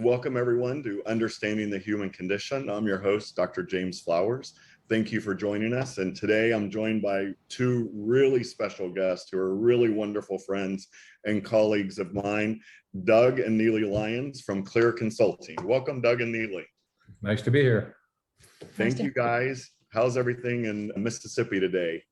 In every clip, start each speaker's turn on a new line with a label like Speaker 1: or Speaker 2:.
Speaker 1: Welcome everyone to Understanding the Human Condition. I'm your host, Dr. James Flowers. Thank you for joining us. And today I'm joined by two really special guests who are really wonderful friends and colleagues of mine, Doug and Neely Lyons from Clere Consulting. Welcome, Doug and Neely.
Speaker 2: Nice to be here.
Speaker 1: Thank you guys. How's everything in Mississippi today?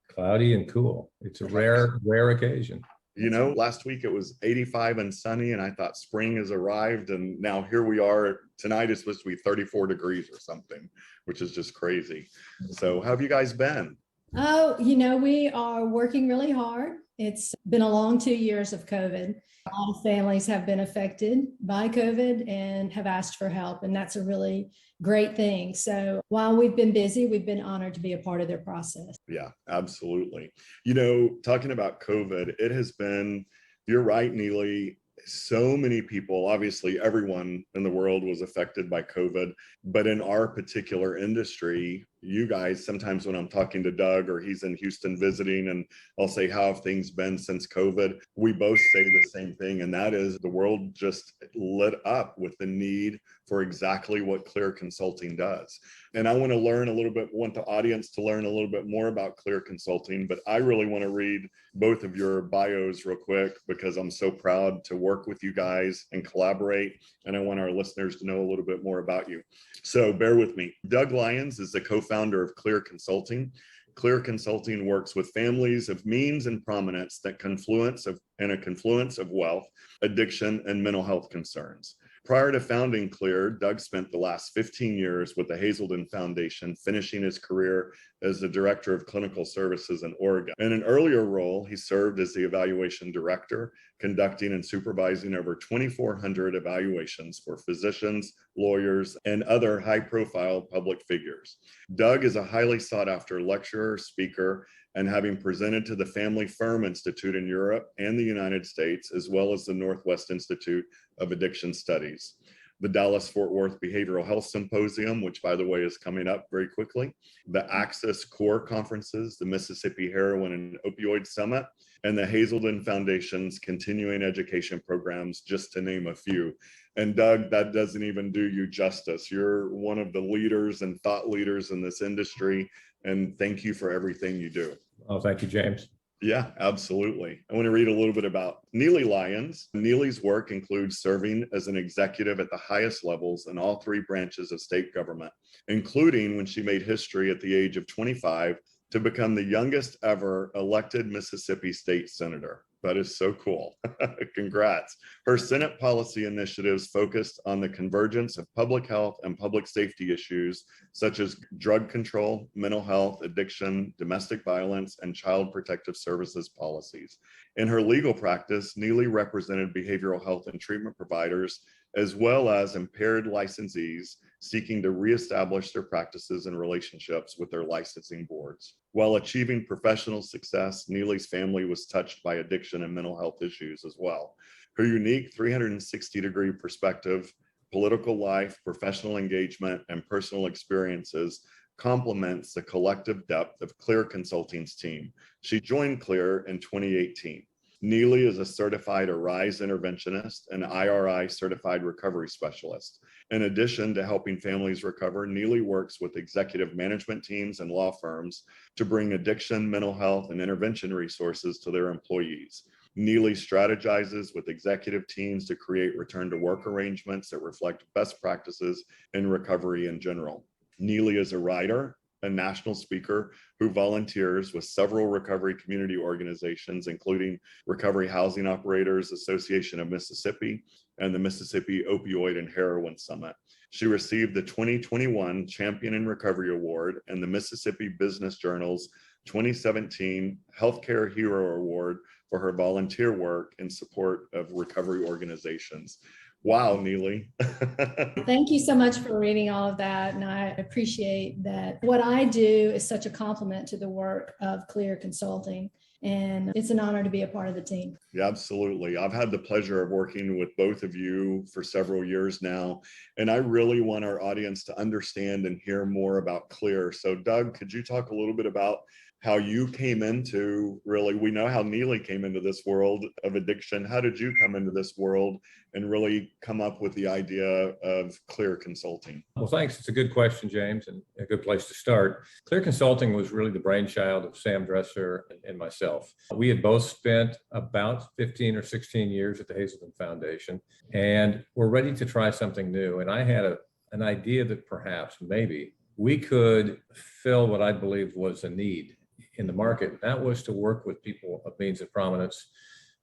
Speaker 2: Cloudy and cool. It's a rare occasion.
Speaker 1: You know, last week it was 85 and sunny, and I thought spring has arrived, and now here we are. Tonight is supposed to be 34 degrees or something, which is just crazy. So how have you guys been?
Speaker 3: Oh, we are working really hard. It's been a long 2 years of COVID. A lot of families have been affected by COVID and have asked for help, and that's a really great thing. So while we've been busy, we've been honored to be a part of their process.
Speaker 1: Yeah, absolutely. You know, talking about COVID, it has been, you're right, Neely, so many people, obviously everyone in the world was affected by COVID, but in our particular industry, you guys, sometimes when I'm talking to Doug or he's in Houston visiting and I'll say, how have things been since COVID? We both say the same thing, and that is the world just lit up with the need for exactly what Clere Consulting does. And I want the audience to learn a little bit more about Clere Consulting, but I really want to read both of your bios real quick because I'm so proud to work with you guys and collaborate. And I want our listeners to know a little bit more about you. So bear with me. Doug Lyons is the co-founder of Clere Consulting. Clere Consulting works with families of means and prominence that confluence of wealth, addiction, and mental health concerns. Prior to founding Clere, Doug spent the last 15 years with the Hazelden Foundation, finishing his career as the Director of Clinical Services in Oregon. In an earlier role, he served as the Evaluation Director, conducting and supervising over 2,400 evaluations for physicians, lawyers, and other high-profile public figures. Doug is a highly sought-after lecturer, speaker, and having presented to the Family Firm Institute in Europe and the United States, as well as the Northwest Institute of Addiction Studies, the Dallas-Fort Worth Behavioral Health Symposium, which by the way is coming up very quickly, the Access Core Conferences, the Mississippi Heroin and Opioid Summit, and the Hazelden Foundation's continuing education programs, just to name a few. And Doug, that doesn't even do you justice. You're one of the leaders and thought leaders in this industry, and thank you for everything you do.
Speaker 2: Oh, thank you, James.
Speaker 1: Yeah, absolutely. I want to read a little bit about Neely Lyons. Neely's work includes serving as an executive at the highest levels in all three branches of state government, including when she made history at the age of 25 to become the youngest ever elected Mississippi state senator. That is so cool. Congrats. Her Senate policy initiatives focused on the convergence of public health and public safety issues, such as drug control, mental health, addiction, domestic violence, and child protective services policies. In her legal practice, Neely represented behavioral health and treatment providers, as well as impaired licensees seeking to reestablish their practices and relationships with their licensing boards. While achieving professional success, Neely's family was touched by addiction and mental health issues as well. Her unique 360-degree perspective, political life, professional engagement, and personal experiences complements the collective depth of Clere Consulting's team. She joined Clere in 2018. Neely is a certified Arise interventionist and IRI certified recovery specialist. In addition to helping families recover, Neely works with executive management teams and law firms to bring addiction, mental health, and intervention resources to their employees. Neely strategizes with executive teams to create return to work arrangements that reflect best practices in recovery in general. Neely is a writer, a national speaker who volunteers with several recovery community organizations, including Recovery Housing Operators Association of Mississippi and the Mississippi Opioid and Heroin Summit. She received the 2021 Champion in Recovery Award and the Mississippi Business Journal's 2017 Healthcare Hero Award for her volunteer work in support of recovery organizations. Wow, Neely.
Speaker 3: Thank you so much for reading all of that. And I appreciate that. What I do is such a compliment to the work of Clere Consulting. And it's an honor to be a part of the team.
Speaker 1: Yeah, absolutely. I've had the pleasure of working with both of you for several years now. And I really want our audience to understand and hear more about Clere. So Doug, could you talk a little bit about how you came into really, we know how Neely came into this world of addiction. How did you come into this world and really come up with the idea of Clere Consulting?
Speaker 2: Well, thanks. It's a good question, James, and a good place to start. Clere Consulting was really the brainchild of Sam Dresser and myself. We had both spent about 15 or 16 years at the Hazelden Foundation, and we're ready to try something new. And I had an idea that perhaps, maybe, we could fill what I believed was a need in the market. That was to work with people of means and prominence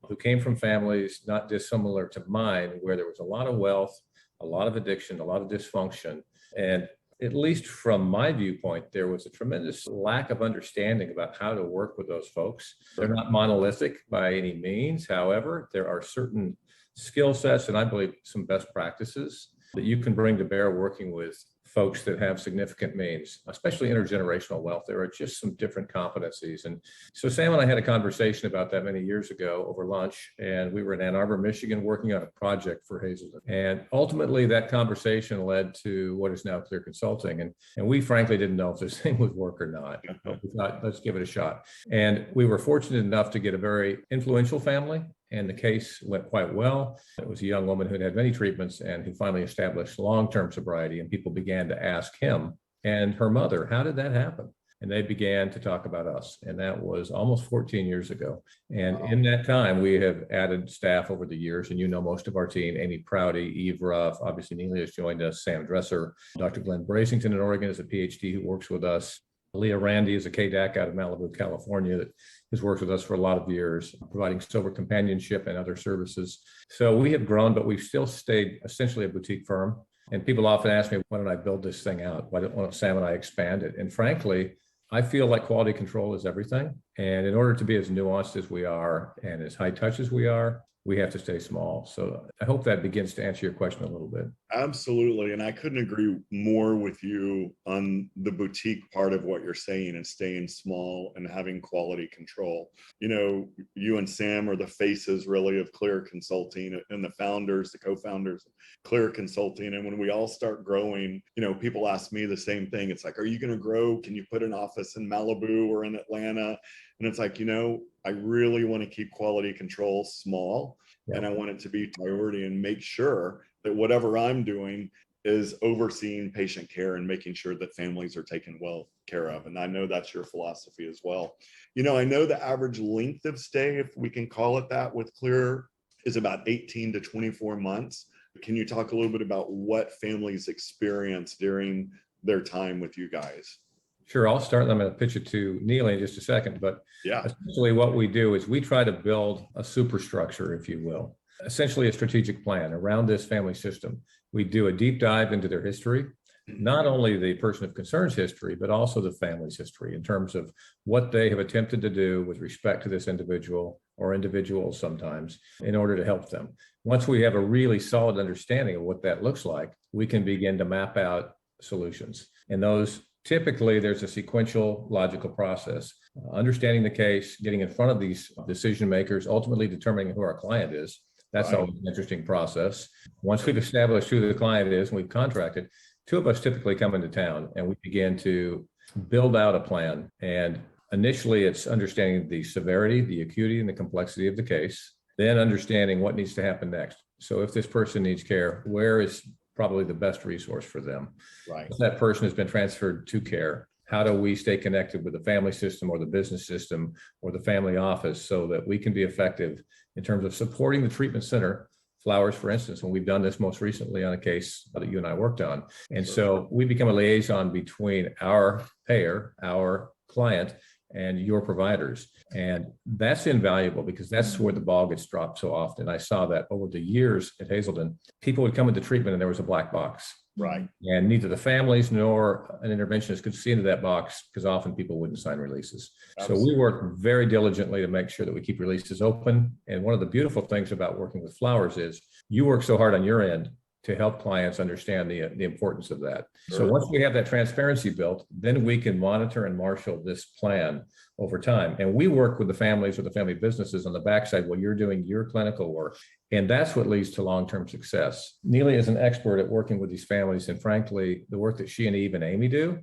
Speaker 2: who came from families not dissimilar to mine, where there was a lot of wealth, a lot of addiction, a lot of dysfunction. And at least from my viewpoint, there was a tremendous lack of understanding about how to work with those folks. They're not monolithic by any means. However, there are certain skill sets and I believe some best practices that you can bring to bear working with folks that have significant means, especially intergenerational wealth. There are just some different competencies. And so Sam and I had a conversation about that many years ago over lunch, and we were in Ann Arbor, Michigan, working on a project for Hazelden. And ultimately that conversation led to what is now Clere Consulting. And we frankly didn't know if this thing would work or not. But we thought, let's give it a shot. And we were fortunate enough to get a very influential family, and the case went quite well. It was a young woman who'd had many treatments and who finally established long-term sobriety, and people began to ask him and her mother, how did that happen? And they began to talk about us. And that was almost 14 years ago. And in that time, we have added staff over the years. And you know most of our team: Amy Prouty, Eve Ruff, obviously Neely has joined us, Sam Dresser, Dr. Glenn Bracington in Oregon is a PhD who works with us. Leah Randy is a KDAC out of Malibu, California, that has worked with us for a lot of years, providing sober companionship and other services. So we have grown, but we've still stayed essentially a boutique firm. And people often ask me, why don't I build this thing out? Why don't Sam and I expand it? And frankly, I feel like quality control is everything. And in order to be as nuanced as we are and as high touch as we are, we have to stay small. So I hope that begins to answer your question a little bit.
Speaker 1: Absolutely. And I couldn't agree more with you on the boutique part of what you're saying and staying small and having quality control. You know, you and Sam are the faces really of Clere Consulting and the founders, the co-founders of Clere Consulting. And when we all start growing, you know, people ask me the same thing. It's like, are you going to grow? Can you put an office in Malibu or in Atlanta? And it's like, you know, I really want to keep quality control small, and I want it to be priority and make sure that whatever I'm doing is overseeing patient care and making sure that families are taken well care of. And I know that's your philosophy as well. You know, I know the average length of stay, if we can call it that, with Clere is about 18 to 24 months. Can you talk a little bit about what families experience during their time with you guys?
Speaker 2: Sure, I'll start. I'm going to pitch it to Neely in just a second. But
Speaker 1: yeah,
Speaker 2: essentially what we do is we try to build a superstructure, if you will, essentially a strategic plan around this family system. We do a deep dive into their history, not only the person of concern's history, but also the family's history in terms of what they have attempted to do with respect to this individual or individuals sometimes in order to help them. Once we have a really solid understanding of what that looks like, we can begin to map out solutions. And those typically, there's a sequential logical process, understanding the case, getting in front of these decision makers, ultimately determining who our client is. That's always an interesting process. Once we've established who the client is and we've contracted, two of us typically come into town and we begin to build out a plan. And initially, it's understanding the severity, the acuity, and the complexity of the case, then understanding what needs to happen next. So if this person needs care, where is probably the best resource for them?
Speaker 1: Right.
Speaker 2: If that person has been transferred to care, how do we stay connected with the family system or the business system or the family office so that we can be effective in terms of supporting the treatment center? Flowers, for instance, when we've done this most recently on a case that you and I worked on. And so we become a liaison between our payer, our client, and your providers. And that's invaluable because that's where the ball gets dropped so often. I saw that over the years at Hazelden. People would come into treatment and there was a black box.
Speaker 1: Right.
Speaker 2: And neither the families nor an interventionist could see into that box because often people wouldn't sign releases. Absolutely. So we work very diligently to make sure that we keep releases open. And one of the beautiful things about working with Flowers is you work so hard on your end to help clients understand the importance of that. Sure. So once we have that transparency built, then we can monitor and marshal this plan over time. And we work with the families or the family businesses on the backside while you're doing your clinical work. And that's what leads to long-term success. Neely is an expert at working with these families. And frankly, the work that she and Eve and Amy do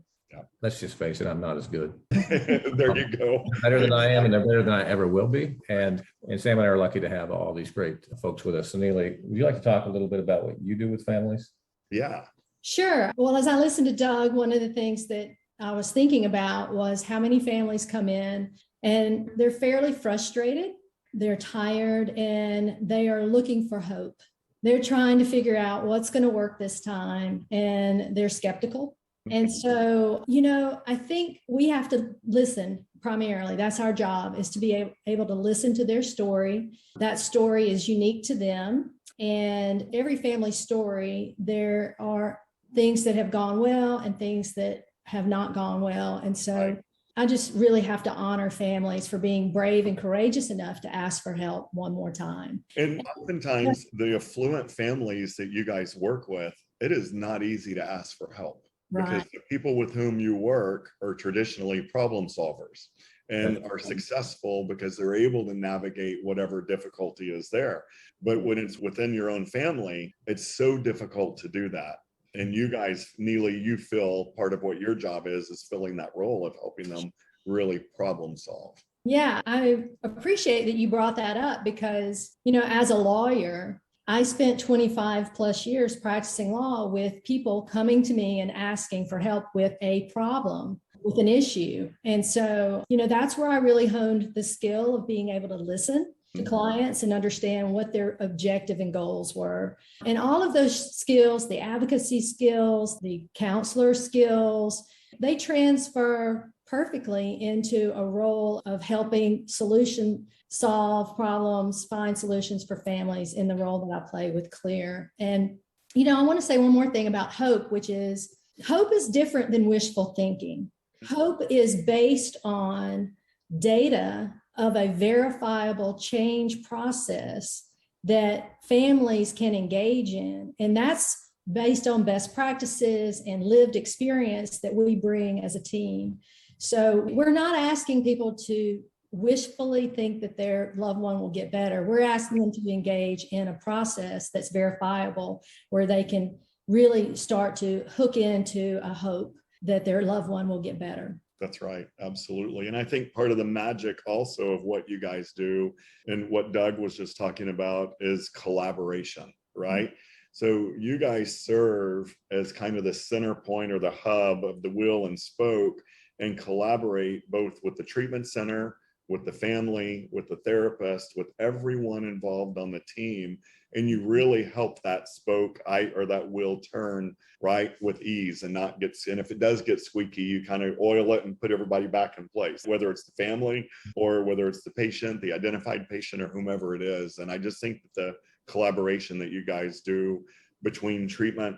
Speaker 2: Let's just face it, I'm not as good.
Speaker 1: There you go.
Speaker 2: They're better than I am, and they're better than I ever will be. And Sam and I are lucky to have all these great folks with us. So Neely, would you like to talk a little bit about what you do with families?
Speaker 1: Yeah.
Speaker 3: Sure. Well, as I listened to Doug, one of the things that I was thinking about was how many families come in and they're fairly frustrated, they're tired, and they are looking for hope. They're trying to figure out what's going to work this time, and they're skeptical. And so, I think we have to listen primarily. That's our job, is to be able to listen to their story. That story is unique to them. And every family story, there are things that have gone well and things that have not gone well. And so I just really have to honor families for being brave and courageous enough to ask for help one more time.
Speaker 1: And oftentimes the affluent families that you guys work with, it is not easy to ask for help. Because the people with whom you work are traditionally problem solvers and are successful because they're able to navigate whatever difficulty is there. But when it's within your own family, it's so difficult to do that. And you guys, Neely, you feel part of what your job is filling that role of helping them really problem solve.
Speaker 3: Yeah, I appreciate that you brought that up because, as a lawyer, I spent 25 plus years practicing law with people coming to me and asking for help with a problem, with an issue. And so, that's where I really honed the skill of being able to listen to clients and understand what their objective and goals were. And all of those skills, the advocacy skills, the counselor skills, they transfer perfectly into a role of helping solve problems, find solutions for families in the role that I play with Clere. And, I want to say one more thing about hope, which is hope is different than wishful thinking. Hope is based on data of a verifiable change process that families can engage in. And that's based on best practices and lived experience that we bring as a team. So we're not asking people to wishfully think that their loved one will get better. We're asking them to engage in a process that's verifiable, where they can really start to hook into a hope that their loved one will get better.
Speaker 1: That's right. Absolutely. And I think part of the magic also of what you guys do and what Doug was just talking about is collaboration, right? So you guys serve as kind of the center point or the hub of the wheel and spoke, and collaborate both with the treatment center, with the family, with the therapist, with everyone involved on the team. And you really help that spoke or that wheel turn right with ease and not get, and if it does get squeaky, you kind of oil it and put everybody back in place, whether it's the family or whether it's the patient, the identified patient, or whomever it is. And I just think that the collaboration that you guys do between treatment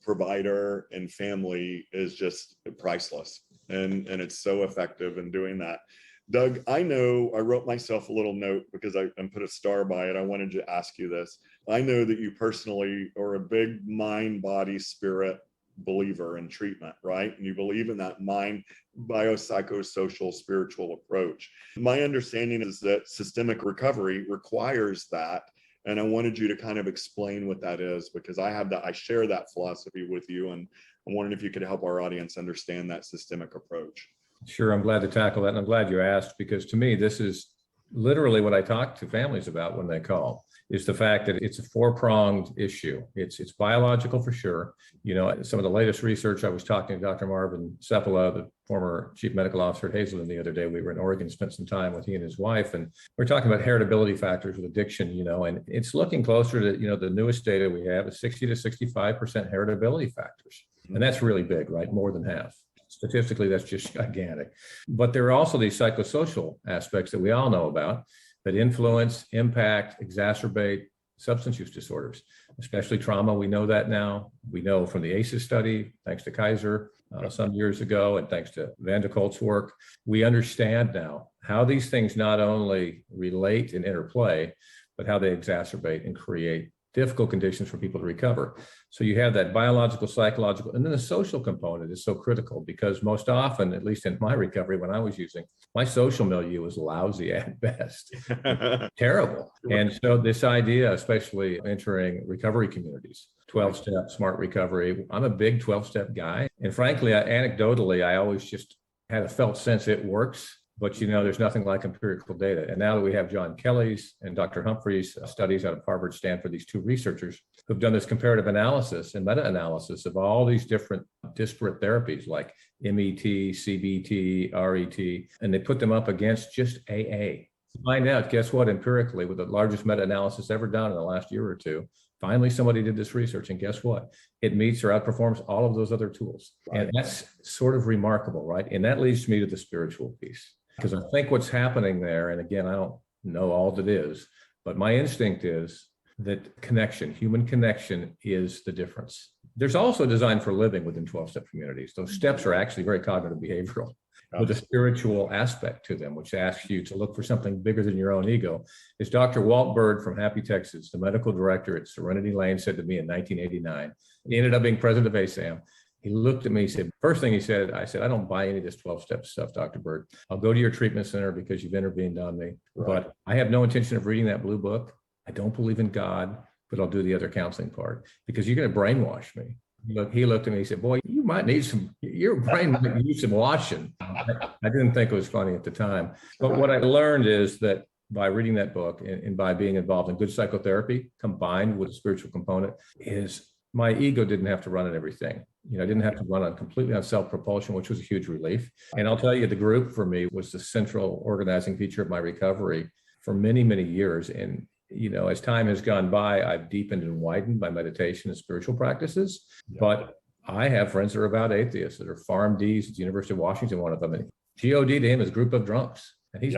Speaker 1: provider and family is just priceless. And it's so effective in doing that. Doug, I know I wrote myself a little note because I put a star by it. I wanted to ask you this. I know that you personally are a big mind, body, spirit believer in treatment, right? And you believe in that mind, biopsychosocial, spiritual approach. My understanding is that systemic recovery requires that. And I wanted you to kind of explain what that is, because I share that philosophy with you. And I'm wondering if you could help our audience understand that systemic approach.
Speaker 2: Sure, I'm glad to tackle that. And I'm glad you asked, because to me, this is literally what I talk to families about when they call, is the fact that it's a four-pronged issue. It's biological for sure. Some of the latest research, I was talking to Dr. Marvin Seppala, the former chief medical officer at Hazelden, the other day. We were in Oregon, spent some time with he and his wife, and we're talking about heritability factors with addiction, and it's looking closer to, the newest data we have is 60 to 65% heritability factors. And that's really big, right? More than half. Statistically, that's just gigantic. But there are also these psychosocial aspects that we all know about that influence, impact, exacerbate substance use disorders, especially trauma. We know that now. We know from the ACEs study, thanks to Kaiser some years ago, and thanks to Van de Kolk's work, we understand now how these things not only relate and interplay, but how they exacerbate and create difficult conditions for people to recover. So you have that biological, psychological, and then the social component is so critical because most often, at least in my recovery when I was using, my social milieu was lousy at best, terrible. And so this idea, especially entering recovery communities, 12-step smart recovery, I'm a big 12-step guy. And frankly, anecdotally, I always just had a felt sense it works. But, there's nothing like empirical data. And now that we have John Kelly's and Dr. Humphrey's studies out of Harvard, Stanford, these two researchers who've done this comparative analysis and meta-analysis of all these different disparate therapies like MET, CBT, RET, and they put them up against just AA. Find out, guess what, empirically, with the largest meta-analysis ever done in the last year or two, finally somebody did this research, and guess what? It meets or outperforms all of those other tools. Right. And that's sort of remarkable, right? And that leads me to the spiritual piece. Because I think what's happening there, and again, I don't know all that is, but my instinct is that connection, human connection is the difference. There's also design for living within 12-step communities. Those steps are actually very cognitive behavioral with a spiritual aspect to them, which asks you to look for something bigger than your own ego. As Dr. Walt Bird from Happy, Texas, the medical director at Serenity Lane, said to me in 1989, he ended up being president of ASAM. He looked at me, he said, first thing he said, I said, I don't buy any of this 12-step stuff, Dr. Bird. I'll go to your treatment center because you've intervened on me, but I have no intention of reading that blue book. I don't believe in God, but I'll do the other counseling part because you're going to brainwash me. He looked at me, he said, boy, you might need your brain might need some washing. I didn't think it was funny at the time. But what I learned is that by reading that book and by being involved in good psychotherapy combined with a spiritual component is my ego didn't have to run on everything. I didn't have to run on completely on self-propulsion, which was a huge relief. And I'll tell you, the group for me was the central organizing feature of my recovery for many, many years. And, as time has gone by, I've deepened and widened my meditation and spiritual practices. But I have friends that are about atheists that are PharmDs at the University of Washington, one of them. And God to him is a group of drunks. And he's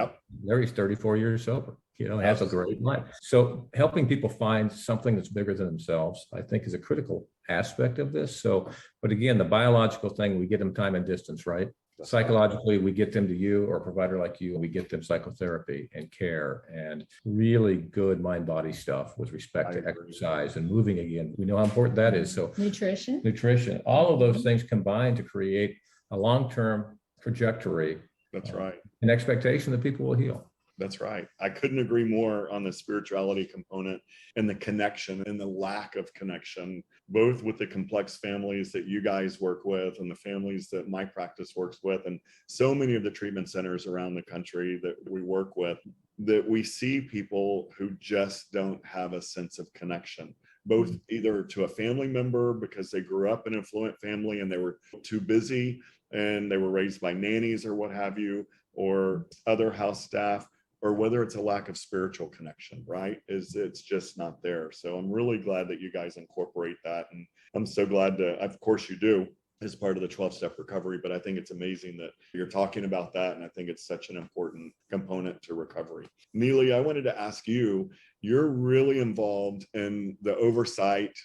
Speaker 2: 34 years sober. Has a great life. So helping people find something that's bigger than themselves, I think, is a critical aspect of this. So, but again, the biological thing, we get them time and distance, right? Psychologically, we get them to you or a provider like you, and we get them psychotherapy and care and really good mind-body stuff with respect to exercise and moving again. We know how important that is. So nutrition, all of those things combine to create a long-term trajectory.
Speaker 1: That's right.
Speaker 2: An expectation that people will heal.
Speaker 1: That's right. I couldn't agree more on the spirituality component and the connection and the lack of connection, both with the complex families that you guys work with and the families that my practice works with, and so many of the treatment centers around the country that we work with, that we see people who just don't have a sense of connection, both either to a family member because they grew up in an affluent family and they were too busy and they were raised by nannies or what have you, or other house staff, or whether it's a lack of spiritual connection, right? It's just not there. So I'm really glad that you guys incorporate that. And I'm so glad to, of course you do, as part of the 12-step recovery, but I think it's amazing that you're talking about that. And I think it's such an important component to recovery. Neely, I wanted to ask you, you're really involved in the oversight.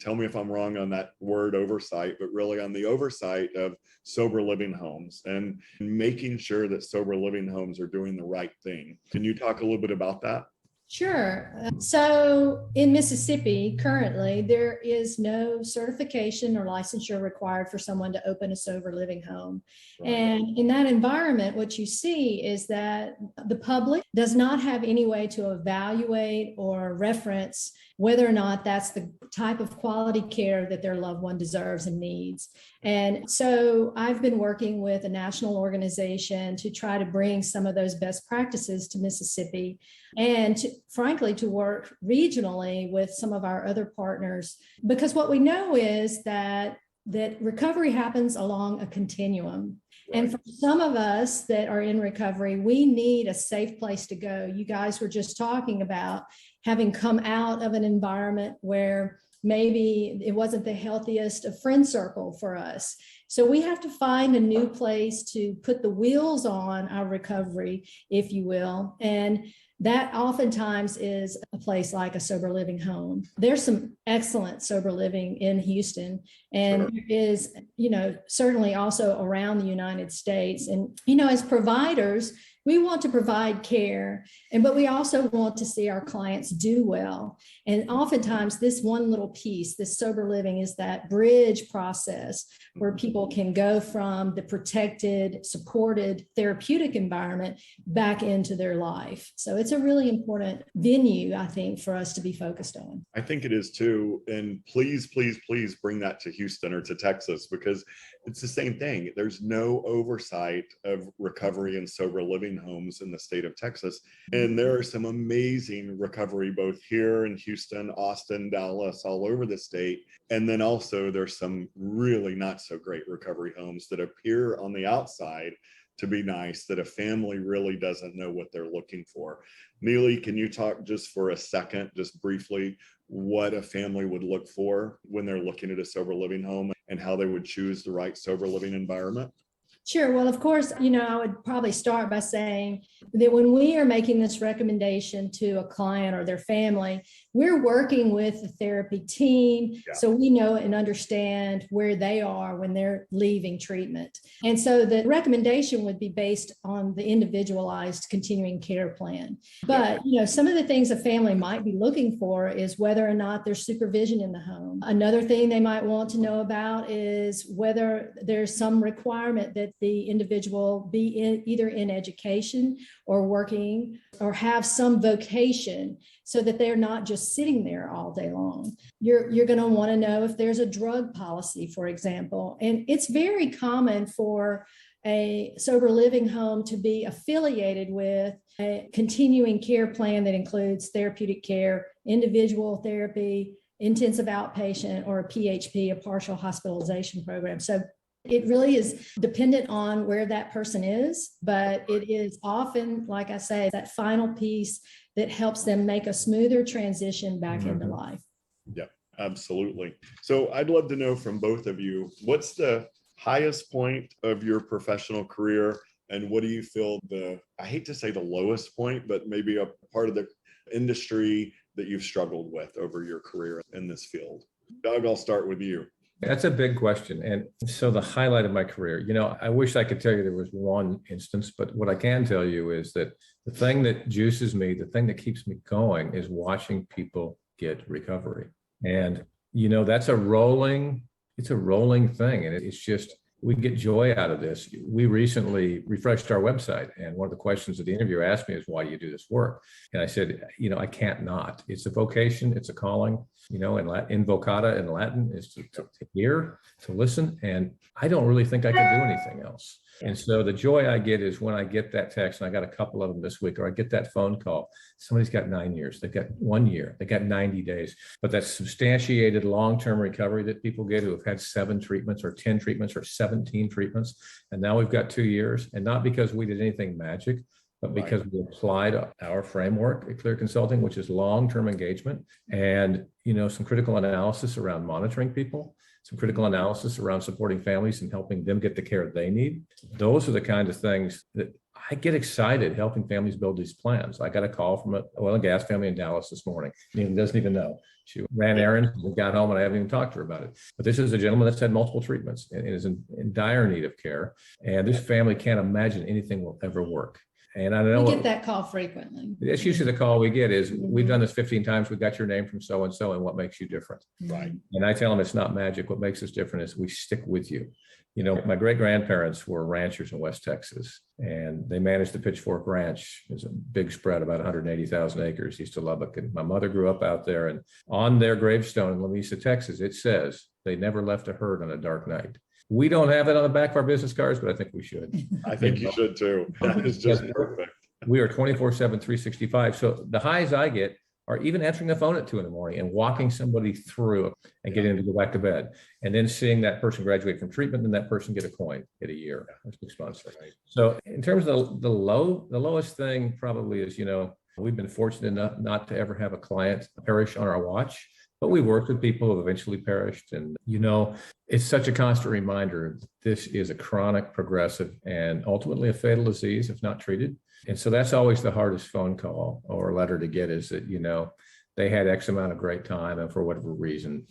Speaker 1: Tell me if I'm wrong on that word oversight, but really on the oversight of sober living homes and making sure that sober living homes are doing the right thing. Can you talk a little bit about that?
Speaker 3: Sure. So in Mississippi, currently, there is no certification or licensure required for someone to open a sober living home. Right. And in that environment, what you see is that the public does not have any way to evaluate or reference whether or not that's the type of quality care that their loved one deserves and needs. And so I've been working with a national organization to try to bring some of those best practices to Mississippi and frankly, to work regionally with some of our other partners, because what we know is that recovery happens along a continuum. Right. And for some of us that are in recovery, we need a safe place to go. You guys were just talking about having come out of an environment where maybe it wasn't the healthiest of friend circle for us. So we have to find a new place to put the wheels on our recovery, if you will. And that oftentimes is a place like a sober living home. There's some excellent sober living in Houston, and there is, certainly also around the United States. And, as providers, we want to provide care, but we also want to see our clients do well. And oftentimes this one little piece, this sober living, is that bridge process where people can go from the protected, supported, therapeutic environment back into their life. So it's a really important venue, I think, for us to be focused on.
Speaker 1: I think it is too. And please, please, please bring that to Houston or to Texas, because it's the same thing. There's no oversight of recovery and sober living homes in the state of Texas. And there are some amazing recovery both here in Houston, Austin, Dallas, all over the state. And then also there's some really not so great recovery homes that appear on the outside to be nice, that a family really doesn't know what they're looking for. Neely, can you talk just for a second, just briefly, what a family would look for when they're looking at a sober living home and how they would choose the right sober living environment?
Speaker 3: Sure. Well, of course, I would probably start by saying that when we are making this recommendation to a client or their family, we're working with the therapy team. Yeah. So we know and understand where they are when they're leaving treatment. And so the recommendation would be based on the individualized continuing care plan. But, some of the things a family might be looking for is whether or not there's supervision in the home. Another thing they might want to know about is whether there's some requirement that the individual be either in education or working or have some vocation, so that they're not just sitting there all day long. You're going to want to know if there's a drug policy, for example. And it's very common for a sober living home to be affiliated with a continuing care plan that includes therapeutic care, individual therapy, intensive outpatient, or a PHP, a partial hospitalization program. So it really is dependent on where that person is, but it is often, like I say, that final piece that helps them make a smoother transition back into life.
Speaker 1: Yeah, absolutely. So I'd love to know from both of you, what's the highest point of your professional career, and what do you feel I hate to say the lowest point, but maybe a part of the industry that you've struggled with over your career in this field? Doug, I'll start with you.
Speaker 2: That's a big question. And so the highlight of my career, I wish I could tell you there was one instance, but what I can tell you is that the thing that juices me, the thing that keeps me going, is watching people get recovery. And, that's it's a rolling thing. And it's just, we get joy out of this. We recently refreshed our website, and one of the questions that the interviewer asked me is, why do you do this work? And I said, I can't not. It's a vocation, it's a calling. In vocata in Latin is to hear, to listen, and I don't really think I can do anything else. And so the joy I get is when I get that text, and I got a couple of them this week, or I get that phone call. Somebody's got 9 years, they've got 1 year, they got 90 days. But that substantiated long-term recovery that people get who have had 7 treatments or 10 treatments or 17 treatments, and now we've got 2 years, and not because we did anything magic, but because we applied our framework at Clere Consulting, which is long-term engagement, and some critical analysis around monitoring people, some critical analysis around supporting families and helping them get the care they need. Those are the kind of things that I get excited helping families build these plans. I got a call from an oil and gas family in Dallas this morning. He doesn't even know. She ran errands and got home, and I haven't even talked to her about it. But this is a gentleman that's had multiple treatments and is in dire need of care. And this family can't imagine anything will ever work. And I know
Speaker 3: we get that call frequently.
Speaker 2: That's usually the call we get is, we've done this 15 times. We got your name from so-and-so, and what makes you different?
Speaker 1: Right.
Speaker 2: And I tell them it's not magic. What makes us different is we stick with you. My great-grandparents were ranchers in West Texas, and they managed the Pitchfork Ranch. It's a big spread, about 180,000 acres east of Lubbock. And my mother grew up out there, and on their gravestone in Lamesa, Texas, it says they never left a herd on a dark night. We don't have that on the back of our business cards, but I think we should.
Speaker 1: I think you should too. That is just perfect.
Speaker 2: We are 24/7, 365. So the highs I get are even answering the phone at 2 a.m. and walking somebody through and getting them to go back to bed, and then seeing that person graduate from treatment and that person get a coin at a year or 6 months. Right. So in terms of the lowest thing probably is, we've been fortunate enough not to ever have a client perish on our watch. But we've worked with people who have eventually perished. And, it's such a constant reminder, this is a chronic, progressive, and ultimately a fatal disease if not treated. And so that's always the hardest phone call or letter to get, is that, they had X amount of great time, and for whatever reason,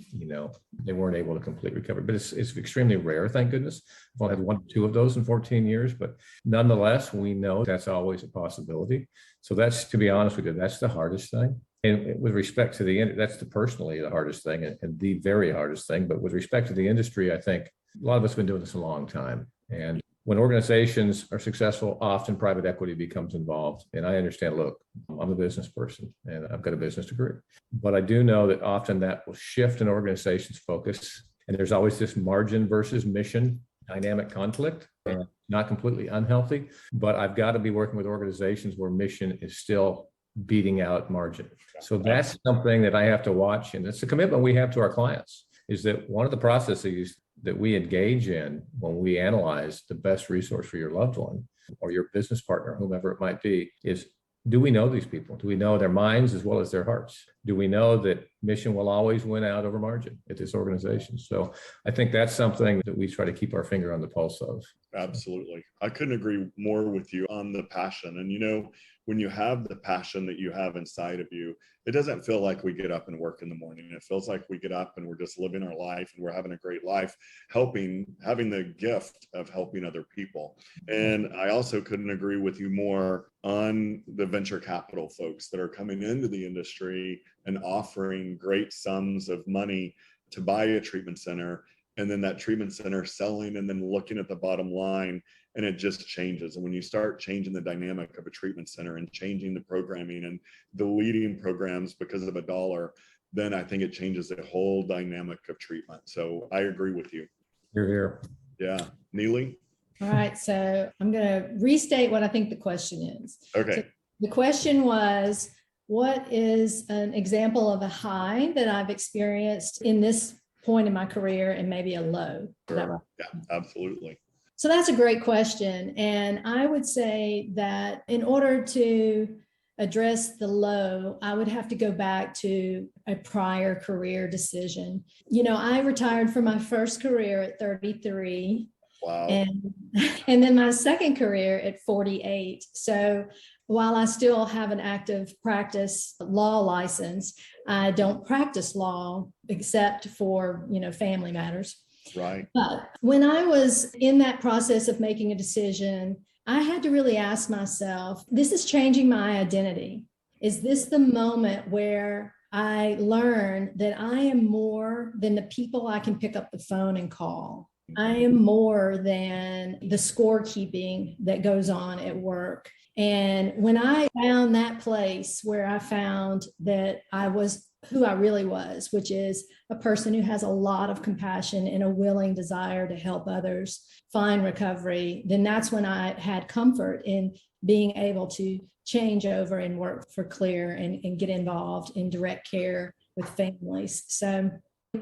Speaker 2: they weren't able to complete recovery. But it's extremely rare, thank goodness. I've only had 1 or 2 of those in 14 years, but nonetheless, we know that's always a possibility. So that's, to be honest with you, that's the hardest thing. And with respect to that's personally the hardest thing and the very hardest thing. But with respect to the industry, I think a lot of us have been doing this a long time. And when organizations are successful, often private equity becomes involved. And I understand, look, I'm a business person and I've got a business degree. But I do know that often that will shift an organization's focus. And there's always this margin versus mission dynamic conflict, and not completely unhealthy. But I've got to be working with organizations where mission is still beating out margin. So that's something that I have to watch. And it's a commitment we have to our clients, is that one of the processes that we engage in when we analyze the best resource for your loved one or your business partner, whomever it might be, is, do we know these people? Do we know their minds as well as their hearts? Do we know that mission will always win out over margin at this organization? So I think that's something that we try to keep our finger on the pulse of.
Speaker 1: Absolutely. I couldn't agree more with you on the passion. And when you have the passion that you have inside of you, it doesn't feel like we get up and work in the morning. It feels like we get up and we're just living our life and we're having a great life, having the gift of helping other people. And I also couldn't agree with you more on the venture capital folks that are coming into the industry and offering great sums of money to buy a treatment center, and then that treatment center selling and then looking at the bottom line, and it just changes. And when you start changing the dynamic of a treatment center and changing the programming and the leading programs because of $1, then I think it changes the whole dynamic of treatment. So I agree with you.
Speaker 2: You're here.
Speaker 1: Yeah. Neely?
Speaker 3: All right. So I'm going to restate what I think the question is.
Speaker 1: Okay.
Speaker 3: So the question was, what is an example of a high that I've experienced in this point in my career and maybe a low? Is that right?
Speaker 1: Yeah, absolutely.
Speaker 3: So that's a great question. And I would say that in order to address the low, I would have to go back to a prior career decision. I retired from my first career at 33.
Speaker 1: Wow.
Speaker 3: And then my second career at 48. So while I still have an active practice law license, I don't practice law except for, family matters.
Speaker 1: Right.
Speaker 3: But when I was in that process of making a decision, I had to really ask myself, this is changing my identity. Is this the moment where I learn that I am more than the people I can pick up the phone and call? I am more than the scorekeeping that goes on at work. And when I found that place where I found that I was who I really was, which is a person who has a lot of compassion and a willing desire to help others find recovery, then that's when I had comfort in being able to change over and work for Clere and get involved in direct care with families. So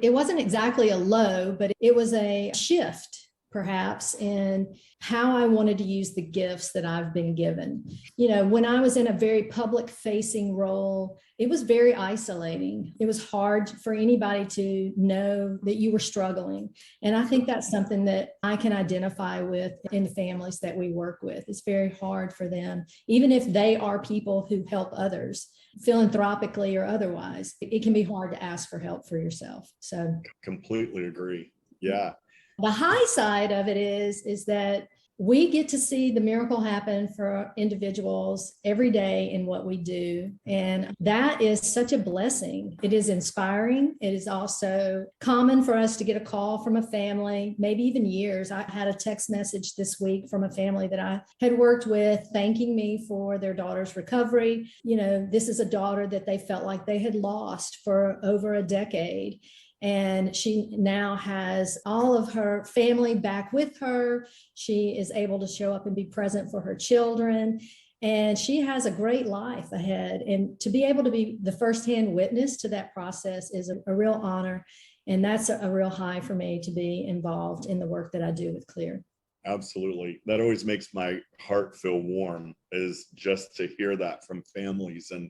Speaker 3: it wasn't exactly a low, but it was a shift, perhaps, in how I wanted to use the gifts that I've been given. When I was in a very public facing role, it was very isolating. It was hard for anybody to know that you were struggling. And I think that's something that I can identify with in the families that we work with. It's very hard for them, even if they are people who help others philanthropically or otherwise. It can be hard to ask for help for yourself. So
Speaker 1: completely agree. Yeah.
Speaker 3: The high side of it is that we get to see the miracle happen for individuals every day in what we do. And that is such a blessing. It is inspiring. It is also common for us to get a call from a family, maybe even years. I had a text message this week from a family that I had worked with thanking me for their daughter's recovery. This is a daughter that they felt like they had lost for over a decade. And she now has all of her family back with her. She is able to show up and be present for her children. And she has a great life ahead. And to be able to be the firsthand witness to that process is a real honor. And that's a real high for me to be involved in the work that I do with Clere.
Speaker 1: Absolutely. That always makes my heart feel warm, is just to hear that from families and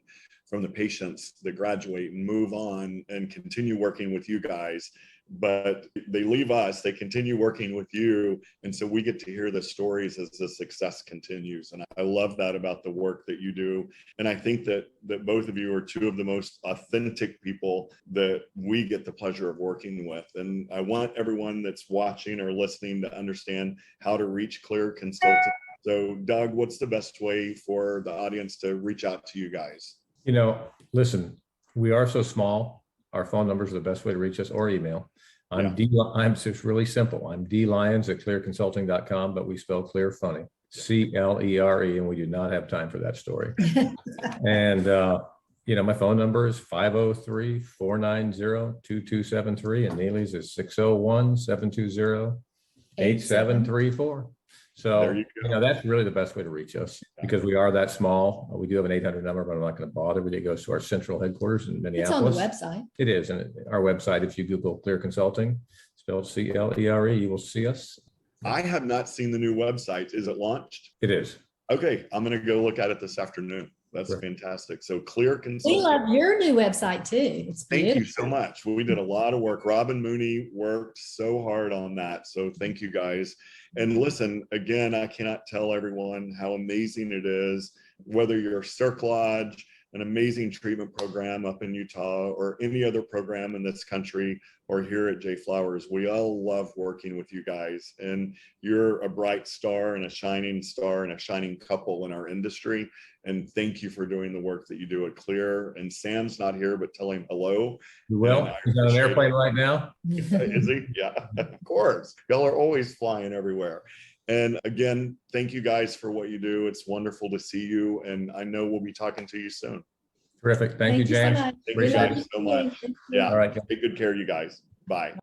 Speaker 1: from the patients that graduate and move on and continue working with you guys. But they leave us, they continue working with you. And so we get to hear the stories as the success continues. And I love that about the work that you do. And I think that both of you are two of the most authentic people that we get the pleasure of working with. And I want everyone that's watching or listening to understand how to reach Clere Consulting. So Doug, what's the best way for the audience to reach out to you guys?
Speaker 2: Listen, we are so small. Our phone numbers are the best way to reach us, or email. I'm just really simple. I'm dlyons@clereconsulting.com, but we spell Clere funny, CLERE, and we do not have time for that story. And, my phone number is 503-490-2273, and Neely's is 601-720-8734. So, that's really the best way to reach us because we are that small. We do have an 800 number, but I'm not going to bother with it. It goes to our central headquarters in Minneapolis.
Speaker 3: It's on the website. It
Speaker 2: is. And our website, if you Google Clere Consulting, spelled CLERE, you will see us.
Speaker 1: I have not seen the new website. Is it launched?
Speaker 2: It is.
Speaker 1: Okay. I'm going to go look at it this afternoon. That's fantastic. So Clere Consulting.
Speaker 3: We love your new website too.
Speaker 1: Thank you so much. We did a lot of work. Robin Mooney worked so hard on that. So thank you guys. And listen, again, I cannot tell everyone how amazing it is, whether you're Circ Lodge, an amazing treatment program up in Utah, or any other program in this country, or here at J Flowers. We all love working with you guys, and you're a bright star and a shining couple in our industry. And thank you for doing the work that you do at Clere. And Sam's not here, but tell him hello.
Speaker 2: Well, he's on an airplane right now.
Speaker 1: Is he? Yeah, of course. Y'all are always flying everywhere. And again, thank you guys for what you do. It's wonderful to see you. And I know we'll be talking to you soon.
Speaker 2: Terrific. Thank you, James.
Speaker 1: Thank you guys so much. Yeah.
Speaker 2: All right.
Speaker 1: Take good care of you guys. Bye.